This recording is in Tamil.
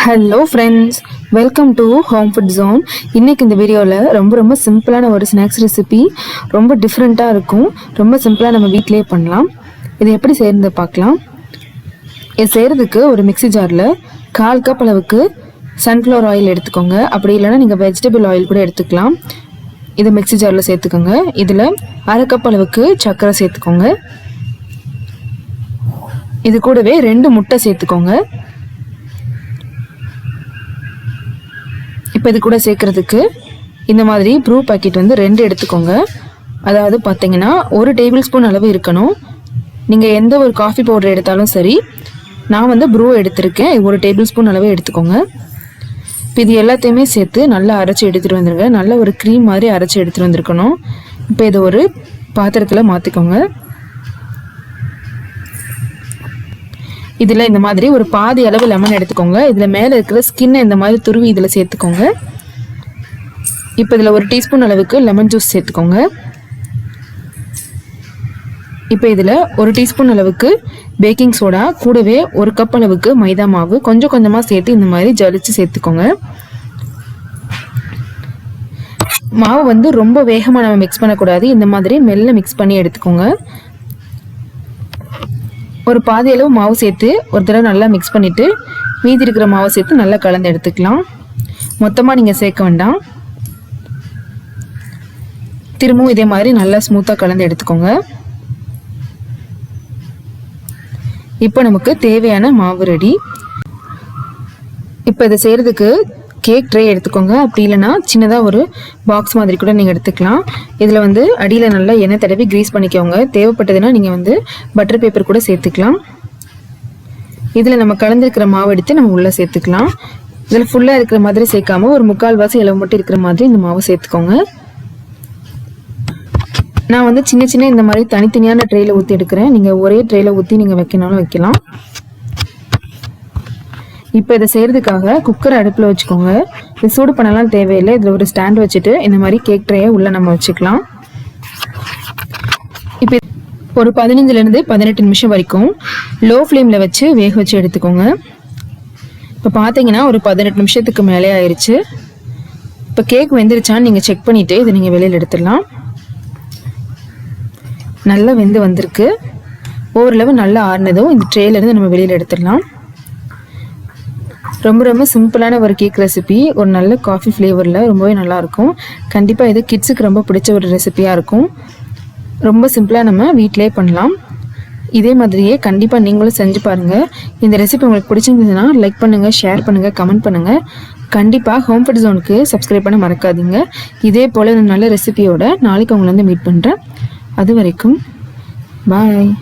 Hello friends, welcome to home food zone. இன்றைக்கி இந்த வீடியோவில் ரொம்ப சிம்பிளான ஒரு ஸ்நாக்ஸ் ரெசிபி, ரொம்ப டிஃப்ரெண்ட்டாக இருக்கும். ரொம்ப சிம்பிளாக நம்ம வீட்டிலே பண்ணலாம். இது எப்படி செய்கிறது பார்க்கலாம். இது செய்கிறதுக்கு ஒரு மிக்ஸி ஜாரில் 1/4 கப் அளவுக்கு சன்ஃப்ளவர் ஆயில் எடுத்துக்கோங்க. அப்படி இல்லைன்னா நீங்கள் வெஜிடபிள் ஆயில் கூட எடுத்துக்கலாம். இதை மிக்ஸி ஜாரில் சேர்த்துக்கோங்க. இதில் 1/2 கப் அளவுக்கு சர்க்கரை சேர்த்துக்கோங்க. இது கூடவே 2 முட்டை சேர்த்துக்கோங்க. இப்போ இது கூட சேர்க்குறதுக்கு இந்த மாதிரி ப்ரூ பாக்கெட் 2 எடுத்துக்கோங்க. அதாவது பார்த்தீங்கன்னா 1 டேபிள் ஸ்பூன் அளவு இருக்கணும். நீங்கள் எந்த ஒரு காஃபி பவுடர் எடுத்தாலும் சரி, நான் ப்ரூ எடுத்திருக்கேன். 1 டேபிள் ஸ்பூன் அளவு எடுத்துக்கோங்க. இப்போ இது எல்லாத்தையுமே சேர்த்து நல்லா அரைச்சி எடுத்துகிட்டு வந்துடுங்க. நல்ல ஒரு க்ரீம் மாதிரி அரைச்சி எடுத்துகிட்டு வந்துருக்கணும். இப்போ இதை ஒரு பாத்திரத்தில் மாற்றிக்கோங்க. இதில் இந்த மாதிரி ஒரு பாதி அளவு லெமன் எடுத்துக்கோங்க. இதில் மேலே இருக்கிற ஸ்கின்னை இந்த மாதிரி துருவி இதில் சேர்த்துக்கோங்க. இப்போ இதில் 1 டீஸ்பூன் அளவுக்கு லெமன் ஜூஸ் சேர்த்துக்கோங்க. இப்போ இதில் 1 டீஸ்பூன் அளவுக்கு பேக்கிங் சோடா, கூடவே 1 கப் அளவுக்கு மைதா மாவு கொஞ்சம் கொஞ்சமாக சேர்த்து இந்த மாதிரி ஜலிச்சு சேர்த்துக்கோங்க. மாவு ரொம்ப வேகமாக நம்ம மிக்ஸ் பண்ணக்கூடாது. இந்த மாதிரி மெல்ல மிக்ஸ் பண்ணி எடுத்துக்கோங்க. ஒரு பாதி அளவு மாவு சேர்த்து ஒரு தடவை நல்லா மிக்ஸ் பண்ணிவிட்டு மீதி இருக்கிற மாவை சேர்த்து நல்லா கலந்து எடுத்துக்கலாம். மொத்தமாக நீங்கள் சேர்க்க வேண்டாம். திரும்பவும் இதே மாதிரி நல்லா ஸ்மூத்தாக கலந்து எடுத்துக்கோங்க. இப்போ நமக்கு தேவையான மாவு ரெடி. இப்போ இதை செய்கிறதுக்கு கேக் ட்ரே எடுத்துக்கோங்க. அப்படி இல்லைனா சின்னதாக ஒரு பாக்ஸ் மாதிரி கூட நீங்கள் எடுத்துக்கலாம். இதில் அடியில் நல்லா எண்ணெய் தடவி க்ரீஸ் பண்ணிக்கோங்க. தேவைப்பட்டதுன்னா நீங்கள் பட்டர் பேப்பர் கூட சேர்த்துக்கலாம். இதில் நம்ம கலந்துருக்கிற மாவு எடுத்து நம்ம உள்ளே சேர்த்துக்கலாம். இதில் ஃபுல்லாக இருக்கிற மாதிரி சேர்க்காம ஒரு 3/4 வாசி அளவு மட்டும் இருக்கிற மாதிரி இந்த மாவு சேர்த்துக்கோங்க. நான் சின்ன சின்ன இந்த மாதிரி தனித்தனியான ட்ரேயில் ஊற்றி எடுக்கிறேன். நீங்கள் ஒரே ட்ரேயில் ஊற்றி நீங்கள் வைக்கனாலும் வைக்கலாம். இப்போ இதை செய்கிறதுக்காக குக்கர் அடுப்பில் வச்சுக்கோங்க. இது சூடு பண்ணலாம் தேவையில்லை. இதில் ஒரு ஸ்டாண்ட் வச்சுட்டு இந்த மாதிரி கேக் ட்ரேயை உள்ளே நம்ம வச்சுக்கலாம். இப்போ ஒரு 15லேருந்து 18 நிமிஷம் வரைக்கும் லோ ஃப்ளேமில் வச்சு வேக வச்சு எடுத்துக்கோங்க. இப்போ பார்த்தீங்கன்னா ஒரு 18 நிமிஷத்துக்கு மேலே ஆயிடுச்சு. இப்போ கேக் வெந்துருச்சான்னு நீங்கள் செக் பண்ணிவிட்டு இதை நீங்கள் வெளியில் எடுத்துடலாம். நல்லா வெந்து வந்திருக்கு. ஓரளவு நல்லா ஆறுனதும் இந்த ட்ரேலேருந்து நம்ம வெளியில் எடுத்துடலாம். ரொம்ப சிம்பிளான ஒரு கேக் ரெசிபி, ஒரு நல்ல காஃபி ஃப்ளேவரில் ரொம்பவே நல்லாயிருக்கும். கண்டிப்பாக இது கிட்ஸுக்கு ரொம்ப பிடிச்ச ஒரு ரெசிபியாக இருக்கும். ரொம்ப சிம்பிளாக நம்ம வீட்டிலே பண்ணலாம். இதே மாதிரியே கண்டிப்பாக நீங்களும் செஞ்சு பாருங்கள். இந்த ரெசிபி உங்களுக்கு பிடிச்சிருந்ததுன்னா லைக் பண்ணுங்கள், ஷேர் பண்ணுங்கள், கமெண்ட் பண்ணுங்கள். கண்டிப்பாக ஹோம் ஃபுட் ஜோனுக்கு சப்ஸ்கிரைப் பண்ண மறக்காதீங்க. இதே போல் ஒரு நல்ல ரெசிபியோட நாளைக்கு உங்களை மீட் பண்ணுறேன். அது வரைக்கும் பாய்.